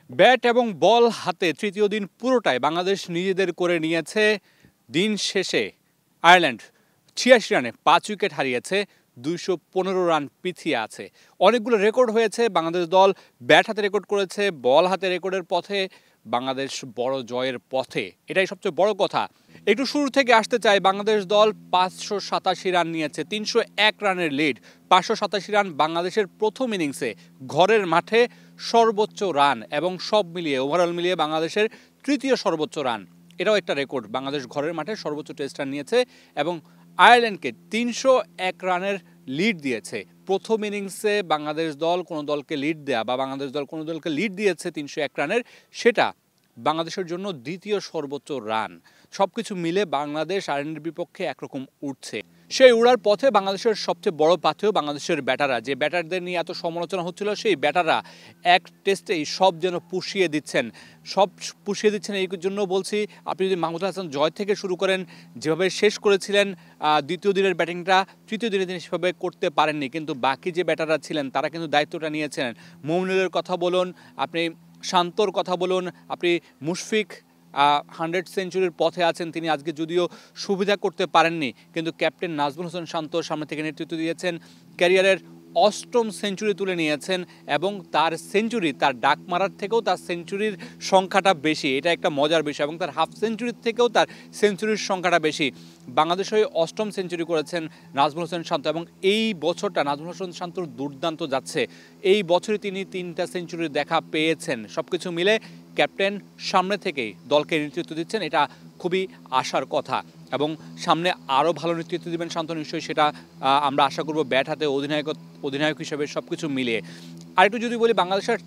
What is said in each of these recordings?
Bat এবং বল হাতে তৃতীয় দিন পুরোটাই বাংলাদেশ নিজেদের করে নিয়েছে। দিন শেষে আয়ারল্যান্ড ৮৬ রানে ৫ উইকেট হারিয়েছে, ২১৫ রান পিছিয়ে আছে। অনেকগুলো রেকর্ড হয়েছে, বাংলাদেশ দল ব্যাট হাতে রেকর্ড করেছে, বল হাতে রেকর্ডের পথে, বাংলাদেশ বড় জয়ের পথে, এটাই সবচেয়ে বড় কথা। একটু শুরু থেকে আসতে চাই, বাংলাদেশ দল ৫৮৭ রান নিয়েছে, ৩০১ রানের লিড। ৫৮৭ রান বাংলাদেশের প্রথম ইনিংসে ঘরের মাঠে সর্বোচ্চ রান এবং সব মিলিয়ে ওভারঅল মিলিয়ে বাংলাদেশের তৃতীয় সর্বোচ্চ রান। এটাও একটা রেকর্ড। বাংলাদেশ ঘরের মাঠে সর্বোচ্চ টেস্ট রান নিয়েছে এবং আয়ারল্যান্ডকে ৩০১ রানের লিড দিয়েছে। প্রথম ইনিংসে বাংলাদেশ দল কোনো দলকে লিড দেয়া বা বাংলাদেশ দল কোনো দলকে লিড দিয়েছে ৩০১ রানের, সেটা বাংলাদেশের জন্য দ্বিতীয় সর্বোচ্চ রান। সব কিছু মিলে বাংলাদেশ আয়ারল্যান্ডের বিপক্ষে একরকম উঠছে। সেই উড়ার পথে বাংলাদেশের সবচেয়ে বড় পাথেয় বাংলাদেশের ব্যাটাররা, যে ব্যাটারদের নিয়ে এত সমালোচনা হচ্ছিল, সেই ব্যাটাররা এক টেস্টেই সব যেন পুষিয়ে দিচ্ছেন। সব পুষিয়ে দিচ্ছেন এই জন্য বলছি, আপনি যদি মাহমুদুল হাসান জয় থেকে শুরু করেন, যেভাবে শেষ করেছিলেন দ্বিতীয় দিনের ব্যাটিংটা, তৃতীয় দিনে তিনি সেভাবে করতে পারেননি, কিন্তু বাকি যে ব্যাটাররা ছিলেন তারা কিন্তু দায়িত্বটা নিয়েছেন। মুমিনুলের কথা বলুন, আপনি শান্তর কথা বলুন, আপনি মুশফিক 100 সেঞ্চুরির পথে আছেন, তিনি আজকে যদিও সুবিধা করতে পারেননি, কিন্তু ক্যাপ্টেন নাজমুল হোসেন শান্ত সামনে থেকে নেতৃত্ব দিয়েছেন, ক্যারিয়ারের ৮ম সেঞ্চুরি তুলে নিয়েছেন এবং তার সেঞ্চুরি, তার ডাক মারার থেকেও তার সেঞ্চুরির সংখ্যাটা বেশি, এটা একটা মজার বিষয়, এবং তার হাফ সেঞ্চুরির থেকেও তার সেঞ্চুরির সংখ্যাটা বেশি। বাংলাদেশ হয়ে ৮ম সেঞ্চুরি করেছেন নাজমুল হোসেন শান্ত, এবং এই বছরটা নাজমুল হোসেন শান্তর দুর্দান্ত যাচ্ছে। এই বছরে তিনি 3টা সেঞ্চুরির দেখা পেয়েছেন। সব কিছু মিলে ক্যাপ্টেন সামনে থেকেই দলকে নেতৃত্ব দিচ্ছেন, এটা খুবই আশার কথা, এবং সামনে আরও ভালো নেতৃত্ব দেবেন শান্ত নিশ্চয়ই, সেটা আমরা আশা করব ব্যাট হাতে অধিনায়ক হিসেবে সব কিছু মিলিয়ে। আরেকটু যদি বলি, বাংলাদেশের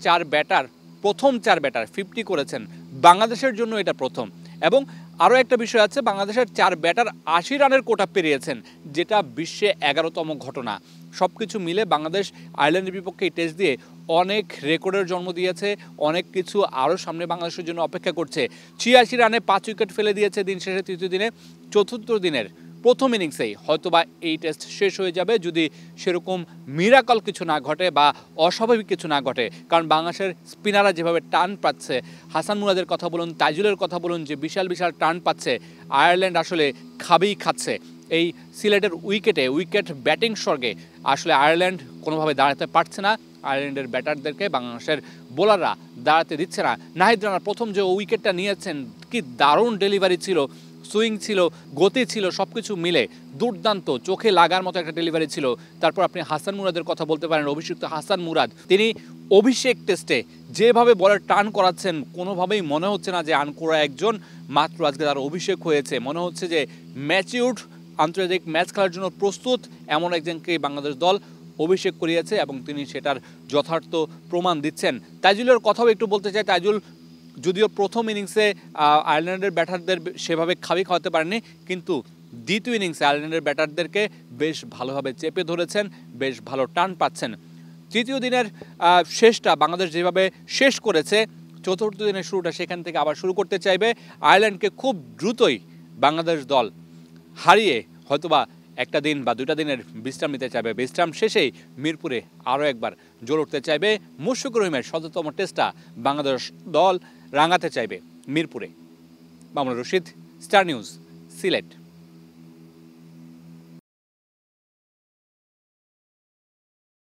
প্রথম 4 ব্যাটার 50 করেছেন, বাংলাদেশের জন্য এটা প্রথম। এবং আরও একটা বিষয় আছে, বাংলাদেশের 4 ব্যাটার 80 রানের কোটা পেরিয়েছেন, যেটা বিশ্বে 11তম ঘটনা। সব কিছু মিলে বাংলাদেশ আয়ারল্যান্ডের বিপক্ষে এই টেস্ট দিয়ে অনেক রেকর্ডের জন্ম দিয়েছে, অনেক কিছু আরও সামনে বাংলাদেশের জন্য অপেক্ষা করছে। ৮৬ রানে 5 উইকেট ফেলে দিয়েছে দিন শেষে তৃতীয় দিনে। চতুর্থ দিনের প্রথম ইনিংসেই হয়তোবা এই টেস্ট শেষ হয়ে যাবে, যদি সেরকম মিরাকল কিছু না ঘটে বা অস্বাভাবিক কিছু না ঘটে। কারণ বাংলাদেশের স্পিনাররা যেভাবে টান পাচ্ছে, হাসান মুরাদের কথা বলুন, তাইজুলের কথা বলুন, যে বিশাল বিশাল টান পাচ্ছে, আয়ারল্যান্ড আসলে খাবেই খাচ্ছে। এই সিলেটের উইকেট ব্যাটিং স্বর্গে আসলে আয়ারল্যান্ড কোনোভাবে দাঁড়াতে পারছে না। আয়ারল্যান্ডের ব্যাটারদেরকে বাংলাদেশের বোলাররা দাঁড়াতে দিচ্ছে না। নাহিদ রানা প্রথম যে উইকেটটা নিয়েছেন, কি দারুণ ডেলিভারি ছিল, সুইং ছিল, গতি ছিল, সব কিছু মিলে দুর্দান্ত, চোখে লাগার মতো একটা ডেলিভারি ছিল। তারপর আপনি হাসান মুরাদের কথা বলতে পারেন, অভিষিক্ত হাসান মুরাদ, তিনি অভিষেক টেস্টে যেভাবে বলের টার্ন করাচ্ছেন, কোনোভাবেই মনে হচ্ছে না যে আনকোড়া একজন, মাত্র আজকে তার অভিষেক হয়েছে, মনে হচ্ছে যে ম্যাচিউরড, আন্তর্জাতিক ম্যাচ খেলার জন্য প্রস্তুত এমন একজনকে বাংলাদেশ দল অভিষেক করিয়েছে, এবং তিনি সেটার যথার্থ প্রমাণ দিচ্ছেন। তাইজুলের কথাও একটু বলতে চাই। তাইজুল যদিও প্রথম ইনিংসে আয়ারল্যান্ডের ব্যাটারদের সেভাবে খাওয়াতে পারেননি, কিন্তু দ্বিতীয় ইনিংসে আয়ারল্যান্ডের ব্যাটারদেরকে বেশ ভালোভাবে চেপে ধরেছেন, বেশ ভালো টান পাচ্ছেন। তৃতীয় দিনের শেষটা বাংলাদেশ যেভাবে শেষ করেছে, চতুর্থ দিনের শুরুটা সেখান থেকে আবার শুরু করতে চাইবে। আয়ারল্যান্ডকে খুব দ্রুতই বাংলাদেশ দল হারিয়ে হয়তোবা একটা দিন বা 2টা দিনের বিশ্রাম নিতে চাইবে। বিশ্রাম শেষেই মিরপুরে আরও একবার জ্বলে উঠতে চাইবে। মুশফিকুর রহিমের ১৭তম টেস্টটা বাংলাদেশ দল রাঙাতে চাইবে মিরপুরে। Mamunur Rashid, star news, Sylhet.